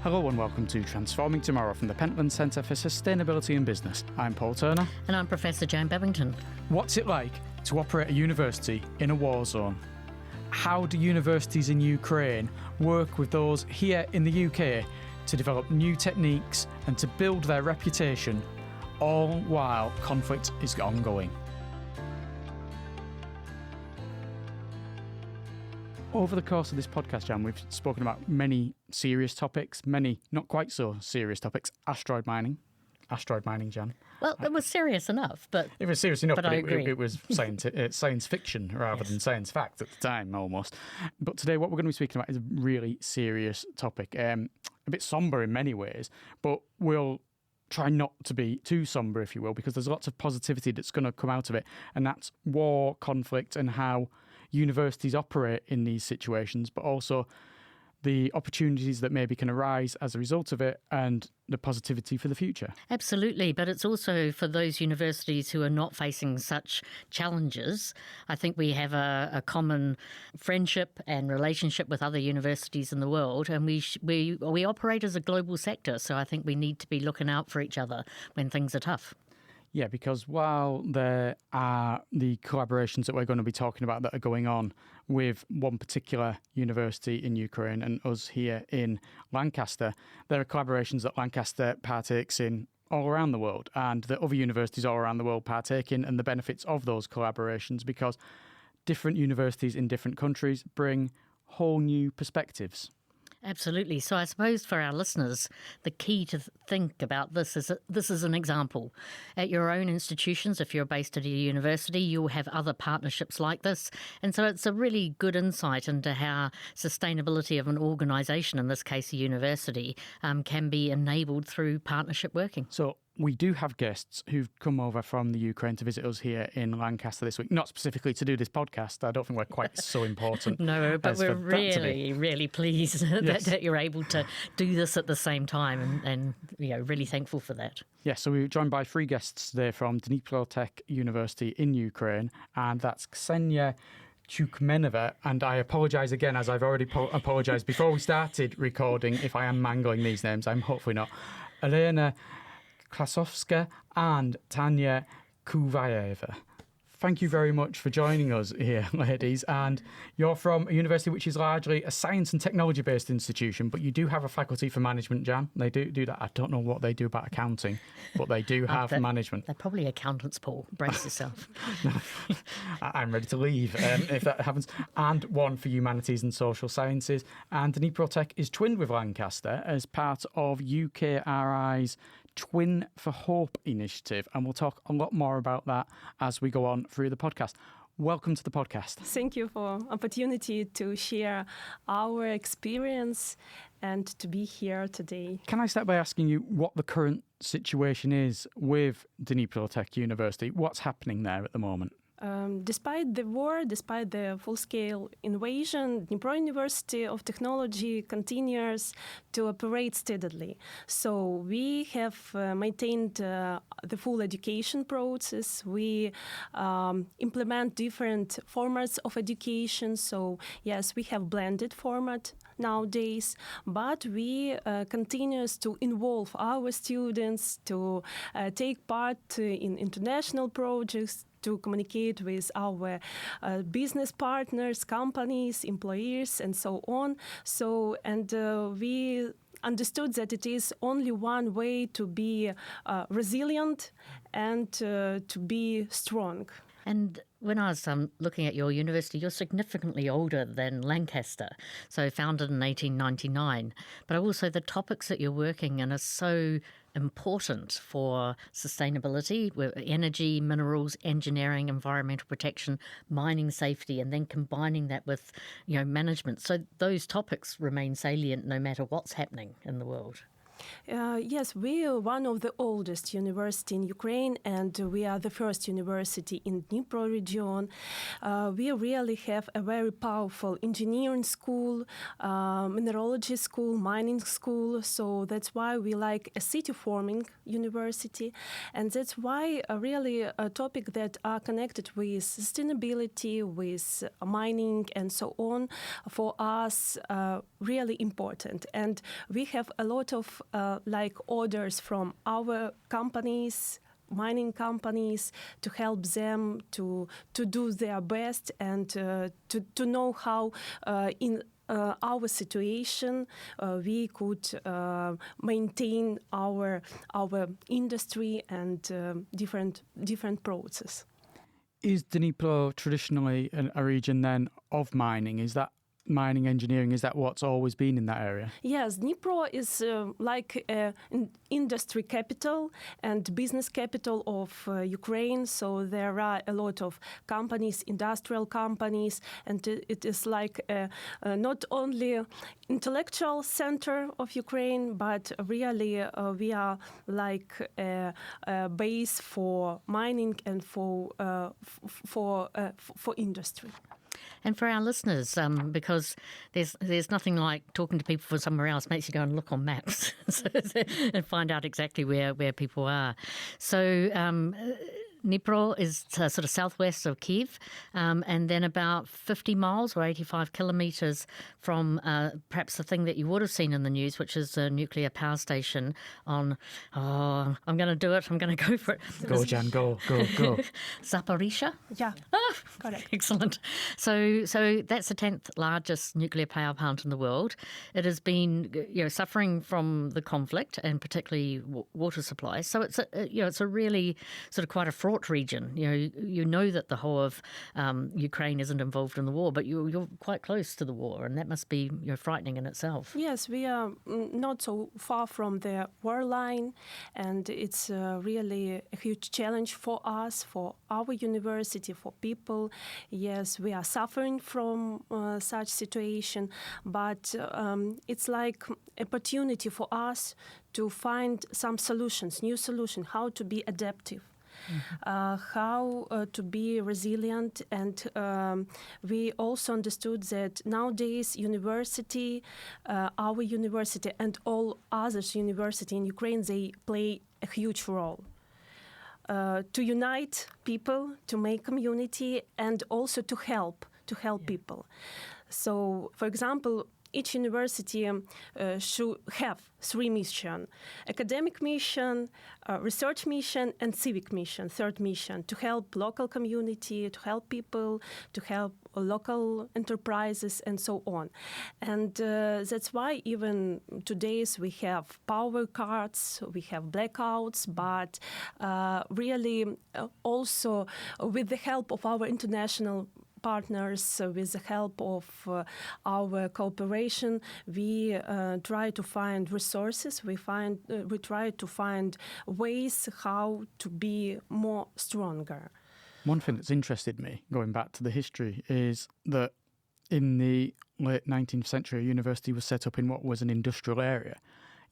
Hello and welcome to Transforming Tomorrow from the Pentland Centre for Sustainability and Business. I'm Paul Turner. And I'm Professor Jane Babington. What's it like to operate a university in a war zone? How do universities in Ukraine work with those here in the UK to develop new techniques and to build their reputation, all while conflict is ongoing? Over the course of this podcast, Jan, we've spoken about many serious topics, many not quite so serious topics. Asteroid mining, Jan. Well, it was serious enough, but it was serious enough, but it was science fiction rather than science fact at the time, almost. But today, what we're going to be speaking about is a really serious topic, a bit sombre in many ways, but we'll try not to be too sombre, if you will, because there's lots of positivity that's going to come out of it, and that's war, conflict, and how universities operate in these situations, but also the opportunities that maybe can arise as a result of it and the positivity for the future. Absolutely, but it's also for those universities who are not facing such challenges. I think we have a common friendship and relationship with other universities in the world, and we operate as a global sector, so I think we need to be looking out for each other when things are tough. Yeah, because while there are the collaborations that we're going to be talking about that are going on with one particular university in Ukraine and us here in Lancaster, there are collaborations that Lancaster partakes in all around the world and that other universities all around the world partake in, and the benefits of those collaborations, because different universities in different countries bring whole new perspectives. Absolutely. So I suppose for our listeners, the key to think about this is that this is an example. At your own institutions, if you're based at a university, you'll have other partnerships like this. And so it's a really good insight into how sustainability of an organisation, in this case a university, can be enabled through partnership working. So we do have guests who've come over from the Ukraine to visit us here in Lancaster this week. Not specifically to do this podcast. I don't think we're quite so important. No, but we're really pleased that you're able to do this at the same time, and really thankful for that. Yes, so we're joined by three guests today from Dniprotech University in Ukraine, and that's Kseniia Tiukhmenova, and I apologise again, as I've already apologised before we started recording, if I am mangling these names. I'm hopefully not. Olena, Krasovska and Tetiana Kuvaieva. Thank you very much for joining us here, ladies. And you're from a university which is largely a science and technology-based institution, but you do have a faculty for management, Jan. They do that. I don't know what they do about accounting, but they do have management. They're probably accountants, Paul. Brace yourself. I'm ready to leave if that happens. And one for humanities and social sciences. And Dniprotech is twinned with Lancaster as part of UKRI's Twin for Hope initiative, and we'll talk a lot more about that as we go on through the podcast. Welcome to the podcast. Thank you for opportunity to share our experience and to be here today. Can I start by asking you what the current situation is with Dniprotech University? What's happening there at the moment? Despite the war, despite the full-scale invasion, Dnipro University of Technology continues to operate steadily. So we have maintained the full education process. We implement different formats of education. So yes, we have blended format nowadays, but we continue to involve our students to take part in international projects, to communicate with our business partners, companies, employers, and so on. We understood that it is only one way to be resilient and to be strong. And when I was looking at your university, you're significantly older than Lancaster, so founded in 1899. But also the topics that you're working in are so important for sustainability, with energy, minerals, engineering, environmental protection, mining safety, and then combining that with management. So those topics remain salient no matter what's happening in the world. Yes, we are one of the oldest university in Ukraine, and we are the first university in Dnipro region. We really have a very powerful engineering school, mineralogy school, mining school. So that's why we like a city-forming university, and that's why really a topic that are connected with sustainability, with mining, and so on, for us really important. And we have a lot of like orders from our companies, mining companies, to help them to do their best and to know how in our situation we could maintain our industry and different process. Is Dnipro traditionally a region then of mining? Is that mining engineering, is that what's always been in that area? Yes, Dnipro is like an industry capital and business capital of Ukraine. So there are a lot of companies, industrial companies, and it is like not only intellectual center of Ukraine, but really we are like a base for mining and for industry. And for our listeners, because there's nothing like talking to people from somewhere else, makes you go and look on maps and find out exactly where people are. So Dnipro is sort of southwest of Kiev, and then about 50 miles or 85 kilometres from perhaps the thing that you would have seen in the news, which is a nuclear power station on, I'm going to do it, I'm going to go for it. Go, Jan, go. Zaporizhia? Yeah, correct. Excellent. So that's the 10th largest nuclear power plant in the world. It has been, suffering from the conflict and particularly water supply. So it's a really sort of quite a fraught region. You know that the whole of Ukraine isn't involved in the war, but you're quite close to the war, and that must be frightening in itself. Yes, we are not so far from the war line, and it's really a huge challenge for us, for our university, for people. Yes, we are suffering from such situation, but it's like opportunity for us to find some solutions, new solutions, how to be adaptive. How to be resilient, and we also understood that nowadays our university and all others university in Ukraine, they play a huge role to unite people, to make community, and also to help people. So, for example, each university should have 3 missions: academic mission, research mission, and civic mission, 3rd mission, to help local community, to help people, to help local enterprises, and so on. And that's why even today's we have power cuts, we have blackouts, but really also with the help of our international partners, with the help of our cooperation, we try to find resources. We try to find ways how to be more stronger. One thing that's interested me, going back to the history, is that in the late 19th century, a university was set up in what was an industrial area.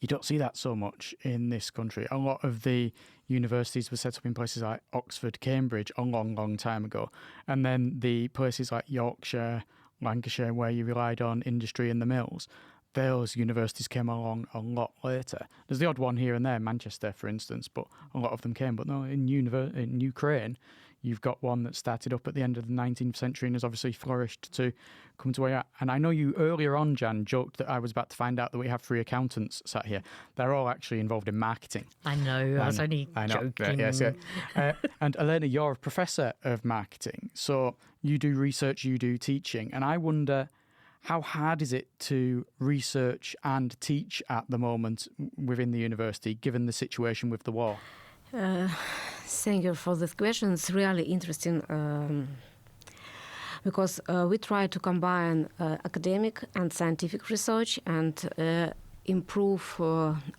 You don't see that so much in this country. A lot of the universities were set up in places like Oxford, Cambridge a long, long time ago. And then the places like Yorkshire, Lancashire, where you relied on industry and the mills, those universities came along a lot later. There's the odd one here and there, Manchester, for instance, but a lot of them came. But no, in Ukraine, you've got one that started up at the end of the 19th century and has obviously flourished to come to where you're at. And I know you earlier on, Jan, joked that I was about to find out that we have 3 accountants sat here. They're all actually involved in marketing. I know, I was only joking. Yes. And Olena, you're a professor of marketing. So you do research, you do teaching. And I wonder, how hard is it to research and teach at the moment within the university, given the situation with the war? Thank you for this question. It's really interesting because we try to combine academic and scientific research, and improve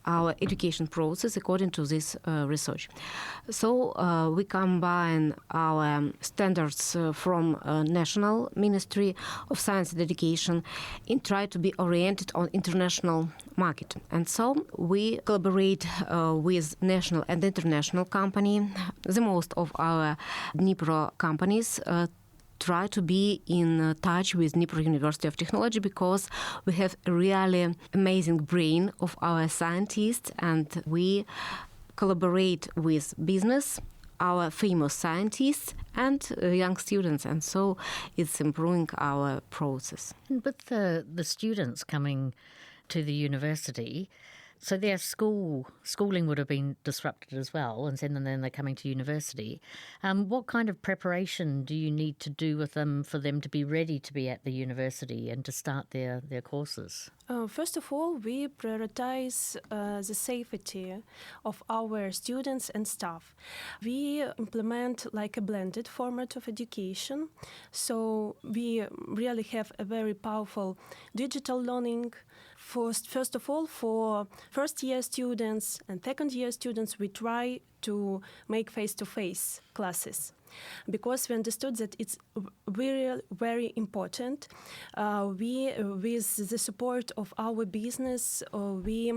our education process according to this research. So we combine our standards from National Ministry of Science and Education and try to be oriented on international market. And so we collaborate with national and international company. The most of our Dnipro companies try to be in touch with Dnipro University of Technology because we have a really amazing brain of our scientists, and we collaborate with business, our famous scientists, and young students, and so it's improving our process. And with the students coming to the university, so their schooling would have been disrupted as well, and then they're coming to university. What kind of preparation do you need to do with them for them to be ready to be at the university and to start their courses? First of all, we prioritize the safety of our students and staff. We implement like a blended format of education. So we really have a very powerful digital learning. First of all, for first-year students and second-year students, we try to make face-to-face classes because we understood that it's very, very important. We, with the support of our business, we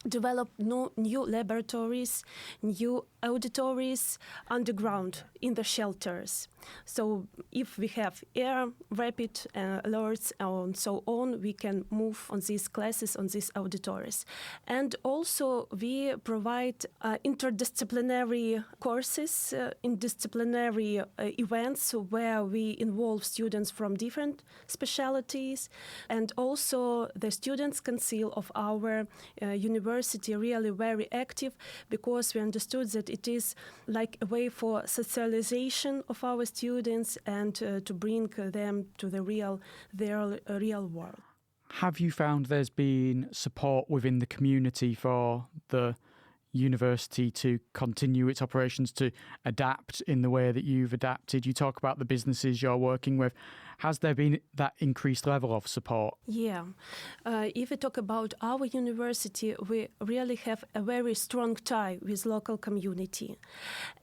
developed new laboratories, new auditories underground in the shelters. So if we have air rapid alerts and so on, we can move on these classes, on these auditories. And also we provide interdisciplinary courses, interdisciplinary events where we involve students from different specialities. And also the students' council of our university really very active because we understood that it is like a way for socialization of our students and to bring them to their real world. Have you found there's been support within the community for the university to continue its operations, to adapt in the way that you've adapted? You talk about the businesses you're working with. Has there been that increased level of support? Yeah. If we talk about our university, we really have a very strong tie with local community.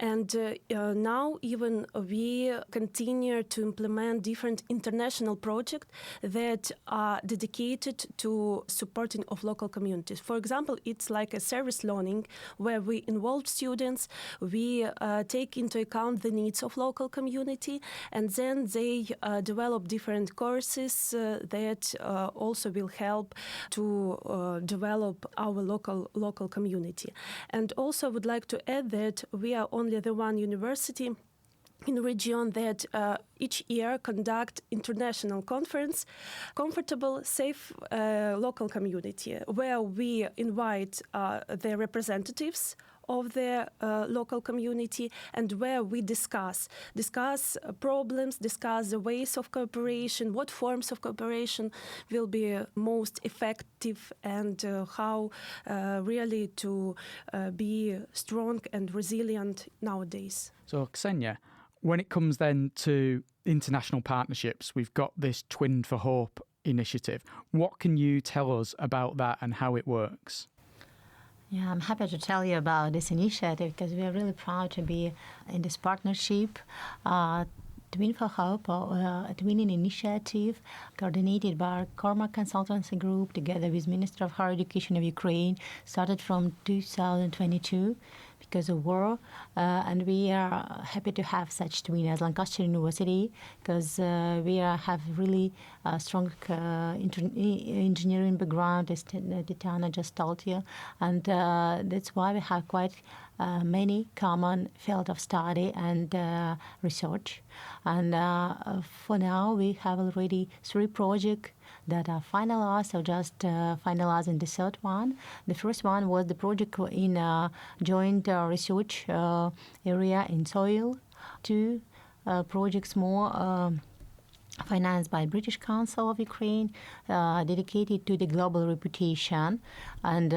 And now even we continue to implement different international projects that are dedicated to supporting of local communities. For example, it's like a service learning where we involve students, we take into account the needs of local community, and then they develop different courses that also will help to develop our local community. And also I would like to add that we are only the one university in the region that each year conduct international conference, Comfortable, Safe Local Community, where we invite the representatives of the local community and where we discuss problems, discuss the ways of cooperation, what forms of cooperation will be most effective, and how really to be strong and resilient nowadays. So, Kseniia, when it comes then to international partnerships, we've got this Twin for Hope initiative. What can you tell us about that and how it works? Yeah, I'm happy to tell you about this initiative because we are really proud to be in this partnership. Twin for Hope, a twinning initiative coordinated by our Cormac Consultancy Group together with Minister of Higher Education of Ukraine, started from 2022 because of war, and we are happy to have such twin as Lancaster University because we have really strong engineering background, as Tetiana just told you, and that's why we have quite many common field of study and research. And for now, we have already 3 projects that are finalized, or just finalizing the third one. The first one was the project in joint research area in soil. 2 projects more financed by British Council of Ukraine, dedicated to the global reputation and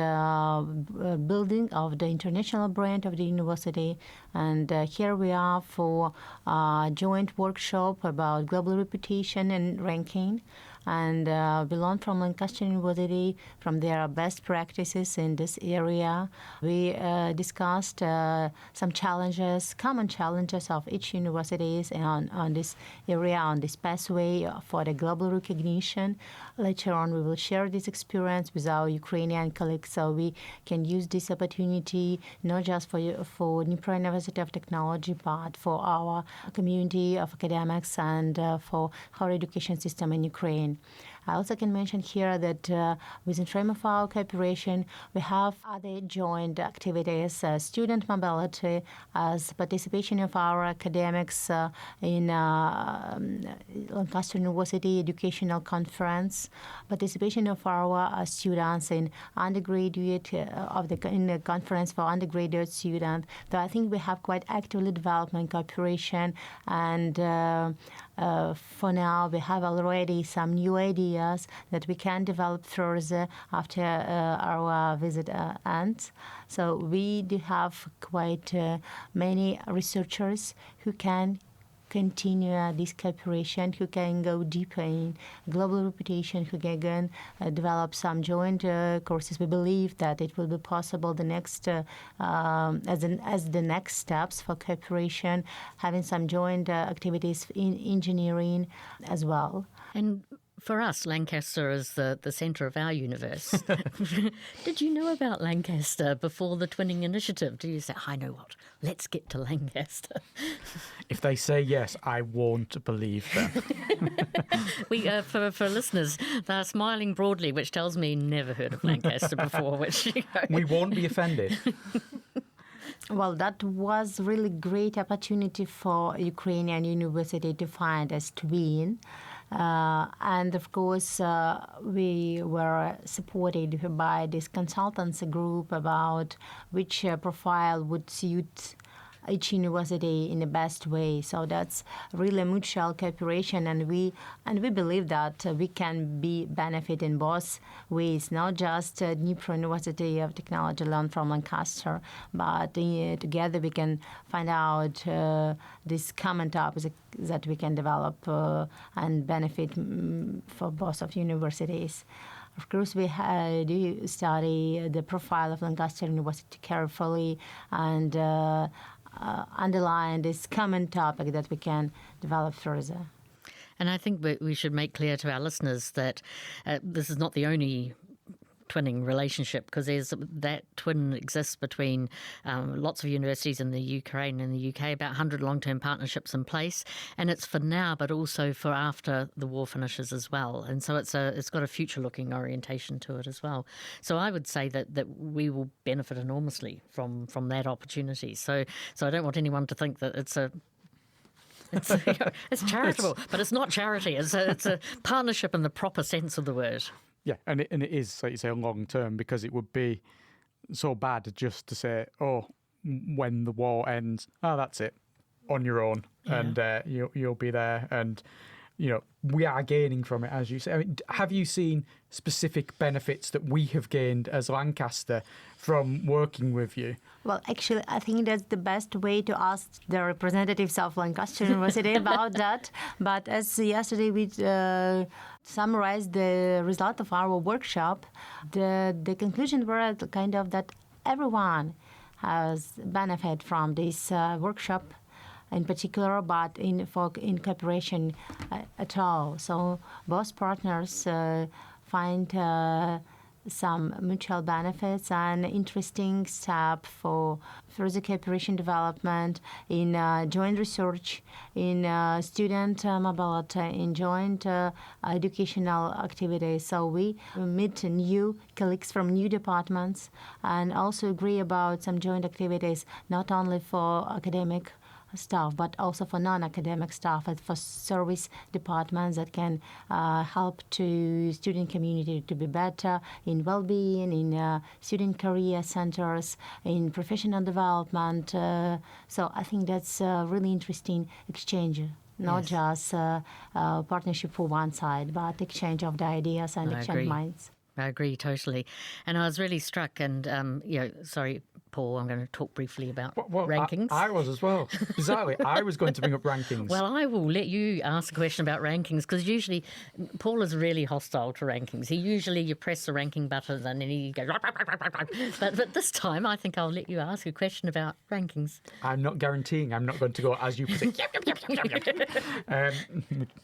building of the international brand of the university. And here we are for a joint workshop about global reputation and ranking. and we learned from Lancaster University, from their best practices in this area. We discussed some challenges, common challenges of each universities on this area, on this pathway for the global recognition. Later on, we will share this experience with our Ukrainian colleagues, so we can use this opportunity not just for Dnipro University of Technology, but for our community of academics and for our education system in Ukraine. I also can mention here that within frame of our cooperation, we have other joint activities, student mobility, as participation of our academics in Lancaster University Educational Conference, participation of our students in undergraduate in the conference for undergraduate students. So I think we have quite actively development cooperation, and for now we have already some new ideas that we can develop further after our visit ends. So we do have quite many researchers who can continue this cooperation, who can go deeper in global reputation, who can develop some joint courses. We believe that it will be possible the next, as the next steps for cooperation, having some joint activities in engineering as well. And for us, Lancaster is the centre of our universe. Did you know about Lancaster before the Twinning Initiative? Did you say, I know what, let's get to Lancaster? If they say yes, I won't believe them. For listeners, they're smiling broadly, which tells me never heard of Lancaster before. Which We won't be offended. Well, that was really great opportunity for Ukrainian university to find as twin. And of course, we were supported by this consultancy group about which profile would suit each university in the best way. So that's really mutual cooperation, and we believe that we can be benefit in both ways, not just Dnipro University of Technology learn from Lancaster, but together we can find out this common topics that we can develop and benefit for both of universities. Of course, we do study the profile of Lancaster University carefully and underline this common topic that we can develop further. And I think we should make clear to our listeners that this is not the only twinning relationship, because that twin exists between lots of universities in the Ukraine and the UK, about 100 long-term partnerships in place, and it's for now but also for after the war finishes as well. And so it's got a future-looking orientation to it as well. So I would say that we will benefit enormously from that opportunity. So I don't want anyone to think that it's charitable, but it's not charity. It's a partnership in the proper sense of the word. Yeah, and it is, like you say, long term, because it would be so bad just to say, oh, when the war ends, that's it, on your own, and you'll be there, and we are gaining from it, as you say. I mean, have you seen specific benefits that we have gained as Lancaster from working with you? Well, actually, I think that's the best way to ask the representatives of Lancaster University about that. But as yesterday we summarized the result of our workshop, the conclusion were kind of that everyone has benefit from this workshop in particular, but in cooperation at all. So both partners find some mutual benefits and interesting step for further cooperation development in joint research, in student mobility, in joint educational activities. So we meet new colleagues from new departments and also agree about some joint activities, not only for academic staff, but also for non-academic staff and for service departments that can help to student community to be better in well-being, in student career centers, in professional development. So I think that's a really interesting exchange. Not just partnership for one side, but exchange of the ideas and exchange minds. I agree totally. And I was really struck, and Paul, I'm going to talk briefly about Well, rankings. I was as well. Bizarrely, I was going to bring up rankings. Well, I will let you ask a question about rankings because usually Paul is really hostile to rankings. You press the ranking button and then he goes. But this time, I think I'll let you ask a question about rankings. I'm not guaranteeing I'm not going to go, as you put it,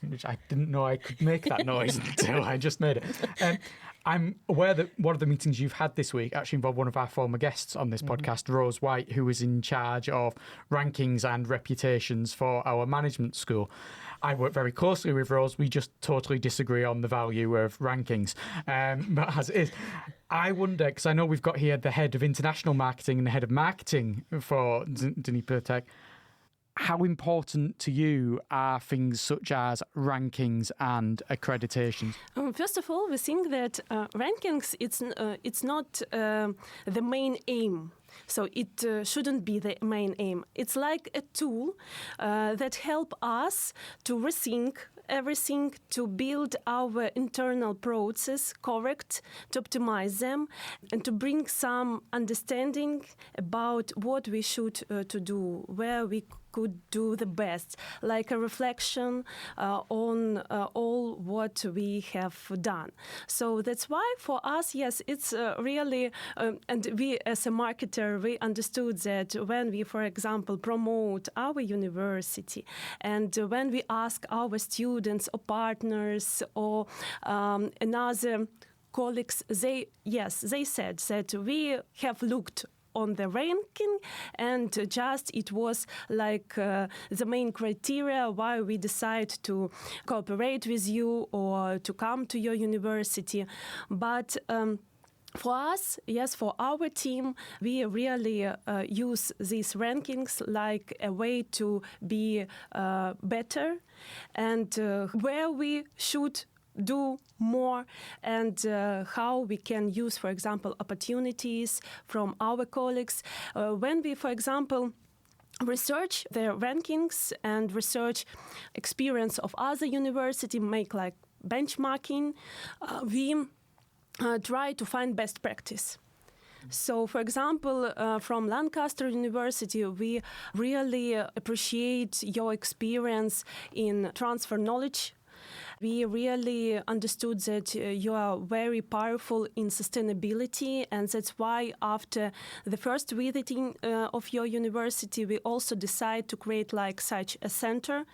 which I didn't know I could make that noise until I just made it. I'm aware that one of the meetings you've had this week actually involved one of our former guests on this podcast, Rose White, who was in charge of rankings and reputations for our management school. I work very closely with Rose. We just totally disagree on the value of rankings. But as it is, I wonder, because I know we've got here the head of international marketing and the head of marketing for Dniprotech. How important to you are things such as rankings and accreditations? First of all, we think that rankings, it's not the main aim. So it shouldn't be the main aim. It's like a tool that help us to rethink everything, to build our internal process correct, to optimize them, and to bring some understanding about what we should to do, where we could do the best, like a reflection on all what we have done. So that's why for us, yes, it's really, and we as a marketer, we understood that when we, for example, promote our university and when we ask our students or partners or another colleagues, they said that we have looked on the ranking, and just it was like the main criteria why we decide to cooperate with you or to come to your university. But for us, yes, for our team, we really use these rankings like a way to be better and where we should do more and how we can use, for example, opportunities from our colleagues. When we, for example, research their rankings and research experience of other universities, make like benchmarking, we try to find best practice. So, for example, from Lancaster University, we really appreciate your experience in transfer knowledge. We really understood that you are very powerful in sustainability, and that's why after the first visiting of your university, we also decide to create like such a center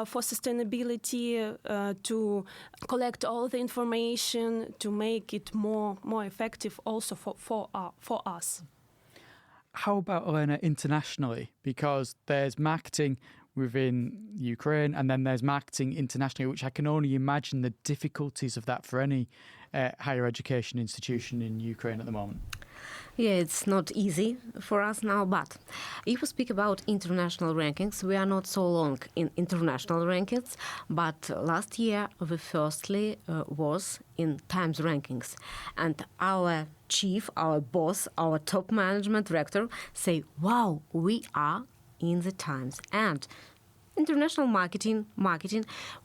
for sustainability, to collect all the information, to make it more effective also for us. How about, Olena, internationally? Because there's marketing within Ukraine, and then there's marketing internationally, which I can only imagine the difficulties of that for any higher education institution in Ukraine at the moment. Yeah, it's not easy for us now, but if we speak about international rankings, we are not so long in international rankings, but last year we firstly was in Times rankings, and our chief, our boss, our top management director say, wow, we are in the Times. And international marketing,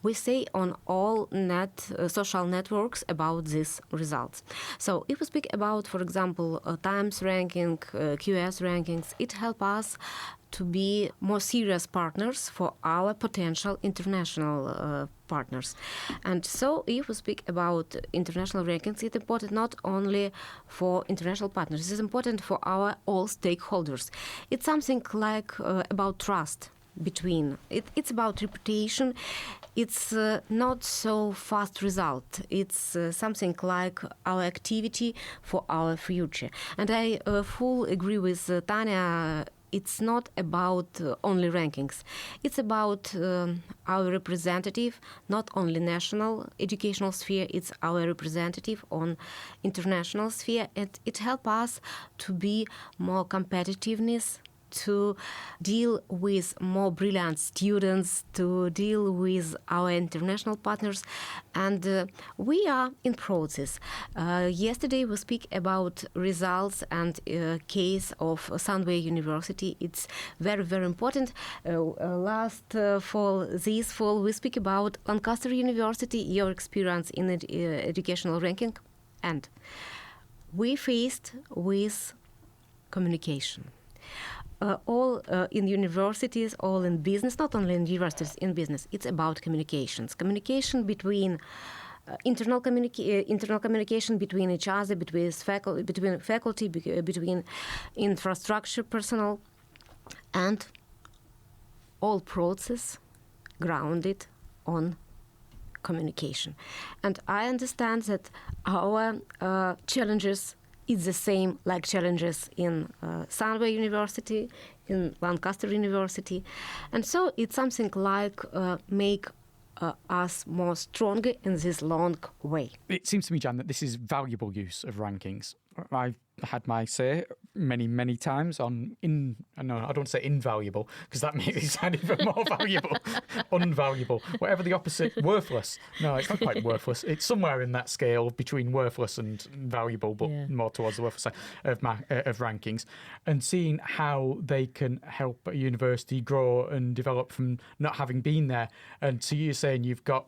we say on all social networks about these results. So if we speak about, for example, Times ranking, QS rankings, it helps us to be more serious partners for our potential international partners. And so if we speak about international rankings, it's important not only for international partners, it's important for our all stakeholders. It's something like about trust between. It's about reputation. It's not so fast result. It's something like our activity for our future. And I fully agree with Tanya. It's not about only rankings. It's about our representative, not only national educational sphere, it's our representative on international sphere. And it helps us to be more competitiveness, to deal with more brilliant students, to deal with our international partners, and we are in process. Yesterday we speak about results and case of Sunway University. It's very, very important. This fall, we speak about Lancaster University, your experience in educational ranking, and we faced with communication. All in universities, all in business, not only in universities, in business, it's about communications. Communication between internal communication between each other, between faculty, between infrastructure personnel, and all process grounded on communication. And I understand that our challenges is the same like challenges in Sunway University, in Lancaster University. And so it's something like make us more stronger in this long way. It seems to me, Jan, that this is valuable use of rankings. I've had my say many times on no, I don't want to say invaluable because that makes it sound even more valuable. Unvaluable, whatever the opposite. Worthless. No, it's not quite worthless. It's somewhere in that scale between worthless and valuable, but more towards the worthless side of rankings. And seeing how they can help a university grow and develop from not having been there. And so you're saying you've got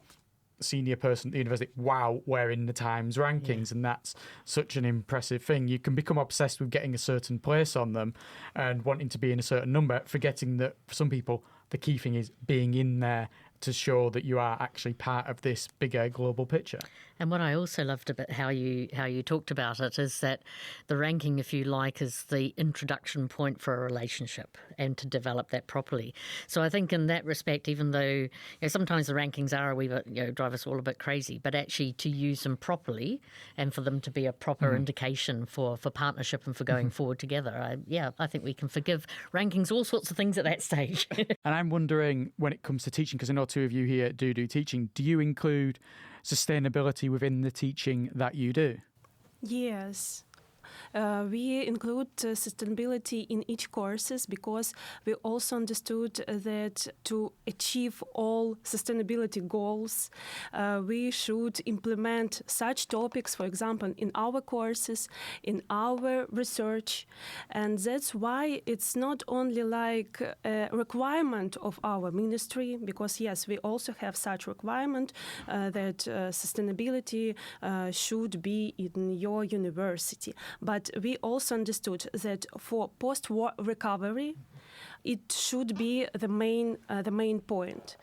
senior person at the university, wow, we're in the Times rankings, and that's such an impressive thing. You can become obsessed with getting a certain place on them and wanting to be in a certain number, forgetting that for some people the key thing is being in there to show that you are actually part of this bigger global picture. And what I also loved about how you talked about it is that the ranking, if you like, is the introduction point for a relationship and to develop that properly. So I think in that respect, even though sometimes the rankings are a wee bit, drive us all a bit crazy, but actually to use them properly and for them to be a proper indication for partnership and for going forward together, I think we can forgive rankings, all sorts of things at that stage. And I'm wondering, when it comes to teaching, because I know two of you here do teaching, do you include sustainability within the teaching that you do? Yes. We include sustainability in each courses because we also understood that to achieve all sustainability goals, we should implement such topics, for example, in our courses, in our research. And that's why it's not only like a requirement of our ministry, because yes, we also have such requirement that sustainability should be in your university. But we also understood that for post-war recovery, it should be the main point,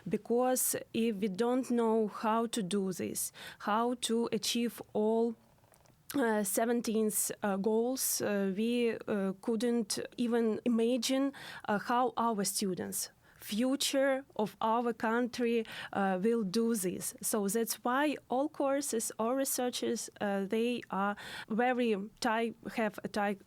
because if we don't know how to do this, how to achieve all 17 goals, we couldn't even imagine how our students, future of our country, will do this. So that's why all courses, all researchers, they are have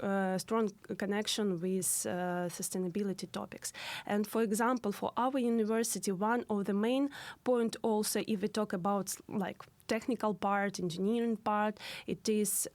a strong connection with sustainability topics. And for example, for our university, one of the main point also, if we talk about like technical part, engineering part, it is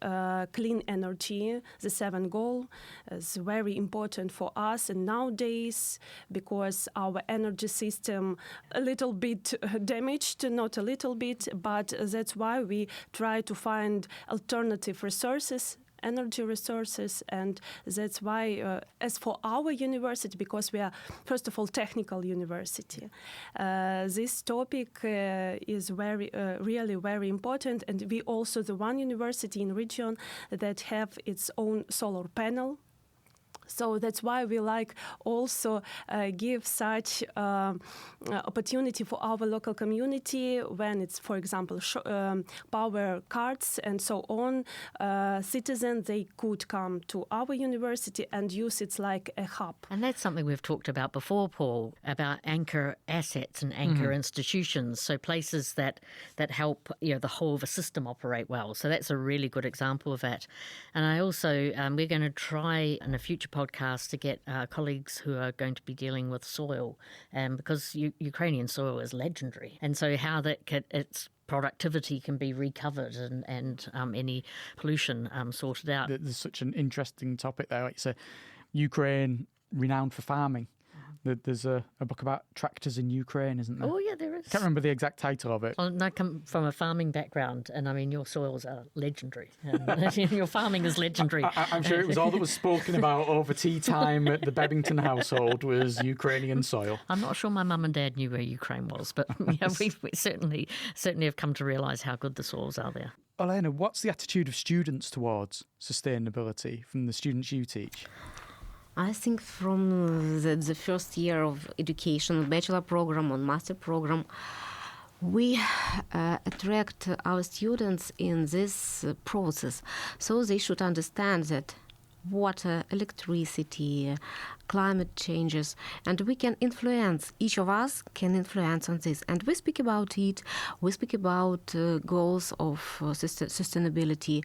clean energy. The 7th goal is very important for us, and nowadays, because our energy system a little bit damaged, not a little bit, but that's why we try to find alternative resources, energy resources, and that's why, as for our university, because we are, first of all, technical university, this topic is really very important, and we also the one university in region that have its own solar panel. So that's why we like also give such opportunity for our local community when it's, for example, power cards and so on. Citizens, they could come to our university and use it like a hub. And that's something we've talked about before, Paul, about anchor assets and anchor institutions. So places that help the whole of a system operate well. So that's a really good example of that. And I also, we're going to try in a future podcast to get colleagues who are going to be dealing with soil, because Ukrainian soil is legendary, and so how its productivity can be recovered and any pollution sorted out. There's such an interesting topic there. Like you say, Ukraine renowned for farming. There's a book about tractors in Ukraine, isn't there? Oh, yeah, there is. I can't remember the exact title of it. Well, I come from a farming background, and I mean, your soils are legendary. Your farming is legendary. I'm sure it was all that was spoken about over tea time at the Bebbington household was Ukrainian soil. I'm not sure my mum and dad knew where Ukraine was, but we certainly have come to realise how good the soils are there. Olena, what's the attitude of students towards sustainability from the students you teach? I think from the first year of education, bachelor program or master program, we attract our students in this process. So they should understand that water, electricity, climate changes, and we can influence, each of us can influence on this. And we speak about it, we speak about goals of sustainability.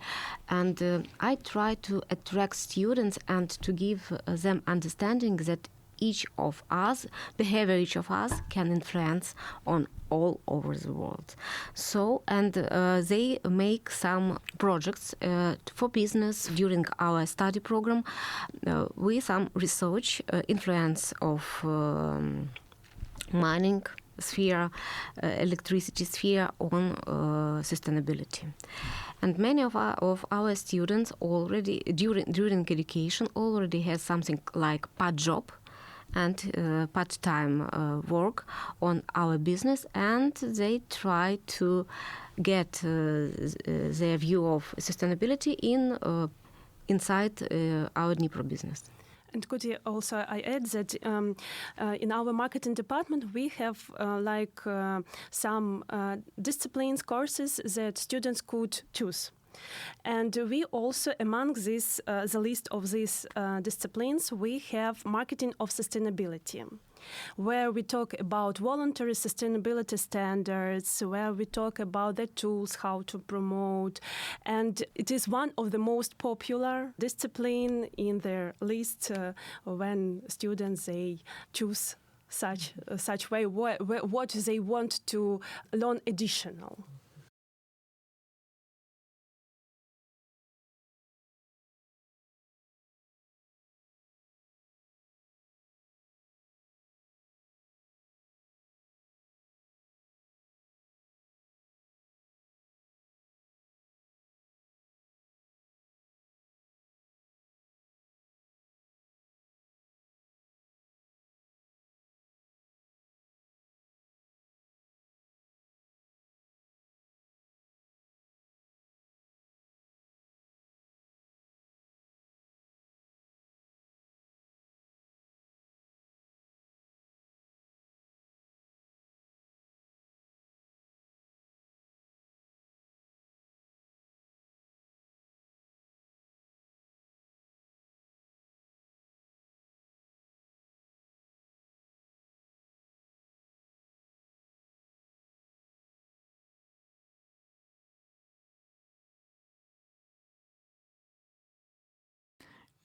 And I try to attract students and to give them understanding that each of us, behavior each of us can influence on all over the world. So, and they make some projects for business during our study program with some research, influence of mining sphere, electricity sphere on sustainability. And many of our students already, during education, already has something like part job and part-time work on our business, and they try to get their view of sustainability inside our Dnipro business. And could you also I add that in our marketing department we have some disciplines, courses that students could choose. And we also, among this, the list of these disciplines, we have marketing of sustainability, where we talk about voluntary sustainability standards, where we talk about the tools, how to promote. And it is one of the most popular discipline in their list when students, they choose such way, what they want to learn additional.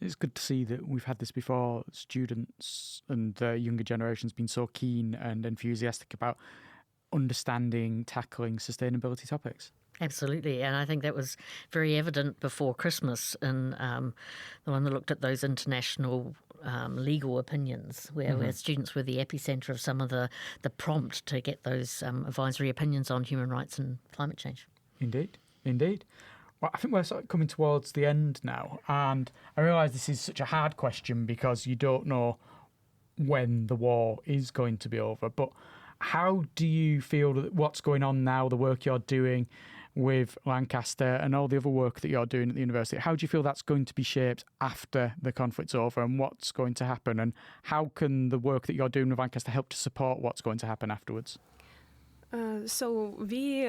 It's good to see that we've had this before. Students and younger generations been so keen and enthusiastic about understanding, tackling sustainability topics. Absolutely, and I think that was very evident before Christmas in the one that looked at those international legal opinions, where students were the epicenter of some of the prompt to get those advisory opinions on human rights and climate change. Indeed. Well, I think we're sort of coming towards the end now, and I realise this is such a hard question because you don't know when the war is going to be over, but how do you feel that what's going on now, the work you're doing with Lancaster and all the other work that you're doing at the university, how do you feel that's going to be shaped after the conflict's over, and what's going to happen, and how can the work that you're doing with Lancaster help to support what's going to happen afterwards? So we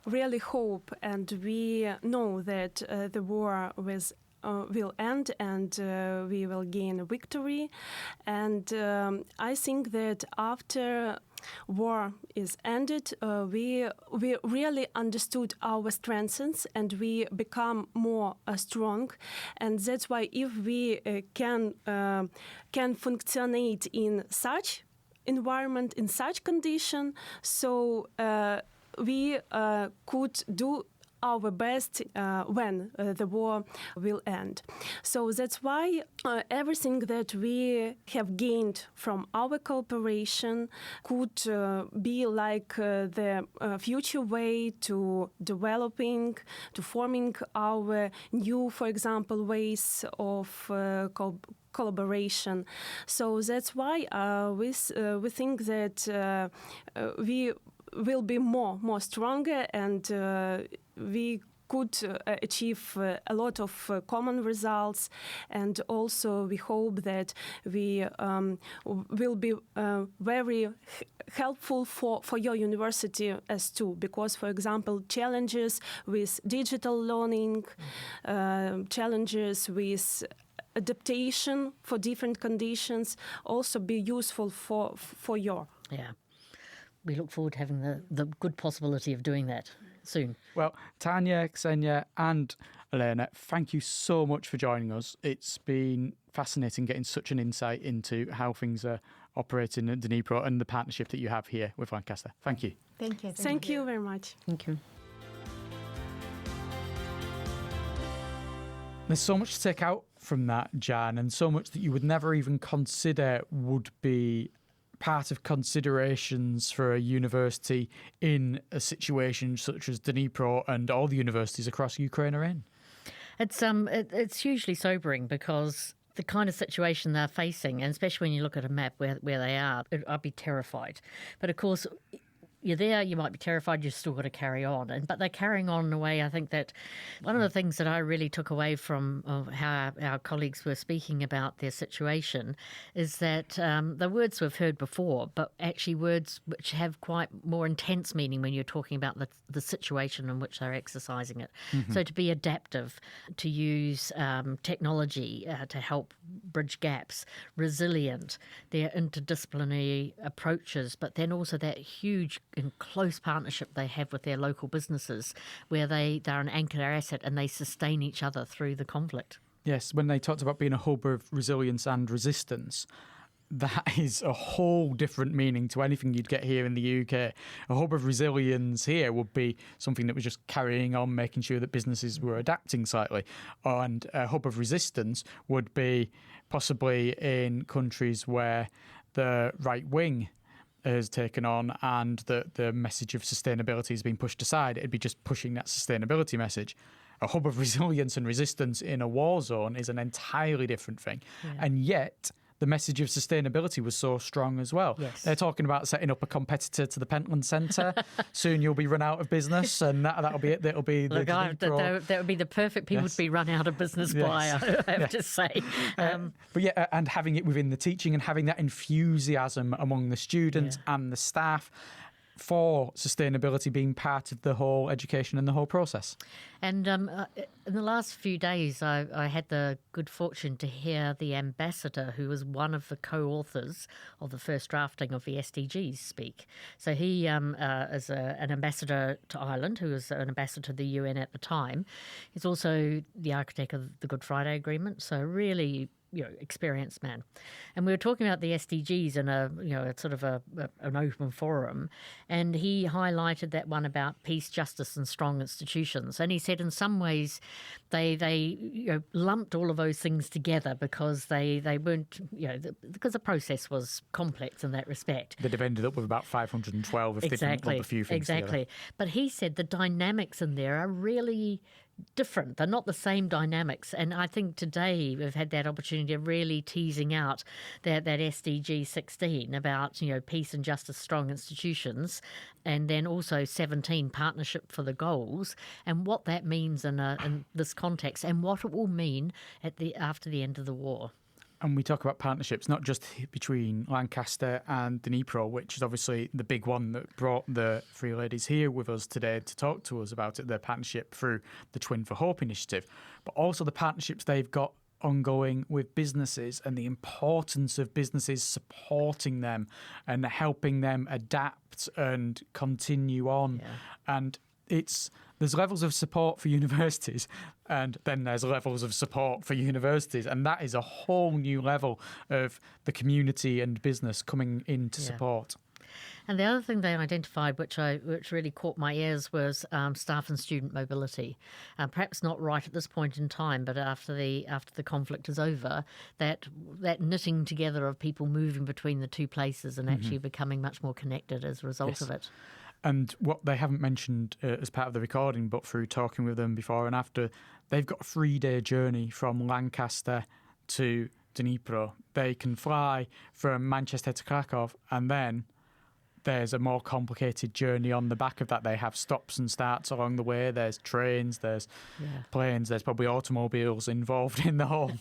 really hope and we know that the war will end and we will gain a victory. And I think that after war is ended, we really understood our strengths and we become more strong. And that's why if we can functionate in such environment, in such condition, so we could do our best when the war will end. So that's why everything that we have gained from our cooperation could be like the future way to developing, to forming our new, for example, ways of collaboration. So that's why we think that we will be more stronger, and we could achieve a lot of common results, and also we hope that we will be very helpful for your university as too, because, for example, challenges with digital learning, challenges with adaptation for different conditions also be useful for your. Yeah. We look forward to having the good possibility of doing that soon. Well, Tanya, Kseniia and Olena, thank you so much for joining us. It's been fascinating getting such an insight into how things are operating at Dnipro and the partnership that you have here with Lancaster. Thank you. Thank you. Thank you very much. Thank you. There's so much to take out from that, Jan, and so much that you would never even consider would be part of considerations for a university in a situation such as Dnipro and all the universities across Ukraine are in. It's hugely sobering because the kind of situation they're facing, and especially when you look at a map where they are, I'd be terrified. But of course, you're there, you might be terrified, you've still got to carry on. But they're carrying on in a way, I think that one of the things that I really took away from how our colleagues were speaking about their situation is that the words we've heard before, but actually words which have quite more intense meaning when you're talking about the situation in which they're exercising it. Mm-hmm. So to be adaptive, to use technology to help bridge gaps, resilient, their interdisciplinary approaches, but then also that huge and close partnership they have with their local businesses where they're an anchor asset and they sustain each other through the conflict. Yes, when they talked about being a hub of resilience and resistance, that is a whole different meaning to anything you'd get here in the UK. A hub of resilience here would be something that was just carrying on, making sure that businesses were adapting slightly. And a hub of resistance would be possibly in countries where the right wing has taken on and the message of sustainability has been pushed aside. It'd be just pushing that sustainability message. A hub of resilience and resistance in a war zone is an entirely different thing. Yeah. And yet the message of sustainability was so strong as well. Yes. They're talking about setting up a competitor to the Pentland Centre. Soon you'll be run out of business, and that'll be it. That'll be the Dnipro. That would be the perfect people to be run out of business by, I have to say. But yeah, and having it within the teaching and having that enthusiasm among the students and the staff for sustainability being part of the whole education and the whole process. And in the last few days, I had the good fortune to hear the ambassador, who was one of the co-authors of the first drafting of the SDGs, speak. So he is an ambassador to Ireland, who was an ambassador to the UN at the time. He's also the architect of the Good Friday Agreement, so really experienced man. And we were talking about the SDGs in a sort of an open forum, and he highlighted that one about peace, justice and strong institutions. And he said in some ways they lumped all of those things together because they weren't, because the process was complex in that respect. They'd have ended up with about 512 if they didn't lump a few things together. But he said the dynamics in there are really different. They're not the same dynamics. And I think today we've had that opportunity of really teasing out that SDG 16 about, peace and justice, strong institutions, and then also 17, partnership for the goals, and what that means in this context and what it will mean after the end of the war. And we talk about partnerships, not just between Lancaster and Dnipro, which is obviously the big one that brought the three ladies here with us today to talk to us about it, their partnership through the Twin for Hope initiative, but also the partnerships they've got ongoing with businesses and the importance of businesses supporting them and helping them adapt and continue on. Yeah. And there's levels of support for universities and then there's levels of support for universities, and that is a whole new level of the community and business coming in to support. And the other thing they identified, which really caught my ears, was staff and student mobility. Perhaps not right at this point in time, but after the conflict is over, that knitting together of people moving between the two places and actually becoming much more connected as a result of it. And what they haven't mentioned as part of the recording, but through talking with them before and after, they've got a 3-day journey from Lancaster to Dnipro. They can fly from Manchester to Krakow, and then there's a more complicated journey on the back of that. They have stops and starts along the way. There's trains, there's planes, there's probably automobiles involved in the whole,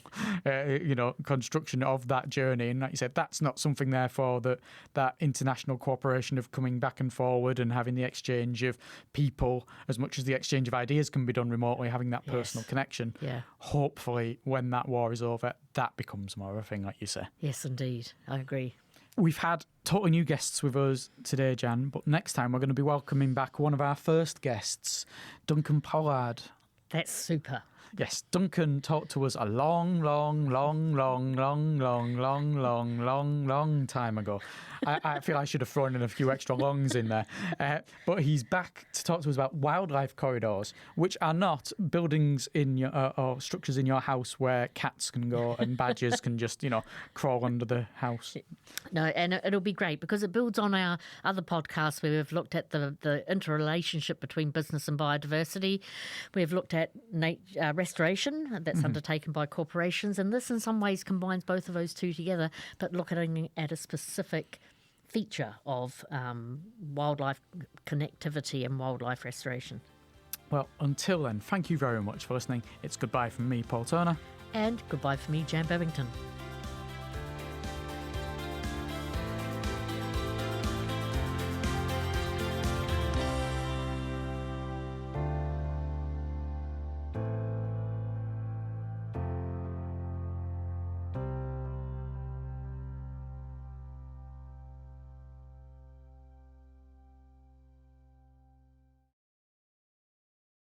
construction of that journey. And like you said, that's not something, therefore, that international cooperation of coming back and forward and having the exchange of people, as much as the exchange of ideas can be done remotely, having that personal connection. Yeah. Hopefully, when that war is over, that becomes more of a thing, like you say. Yes, indeed. I agree. We've had totally new guests with us today, Jan, but next time we're going to be welcoming back one of our first guests, Duncan Pollard. That's super. Yes, Duncan talked to us a long time ago. I feel I should have thrown in a few extra longs in there. But he's back to talk to us about wildlife corridors, which are not buildings in your or structures in your house where cats can go and badgers can just, crawl under the house. No, and it'll be great because it builds on our other podcasts where we've looked at the interrelationship between business and biodiversity. We've looked at restoration that's undertaken by corporations, and this in some ways combines both of those two together, but looking at a specific feature of wildlife connectivity and wildlife restoration. Well, until then, thank you very much for listening. It's goodbye from me, Paul Turner. And goodbye from me, Jan Babington.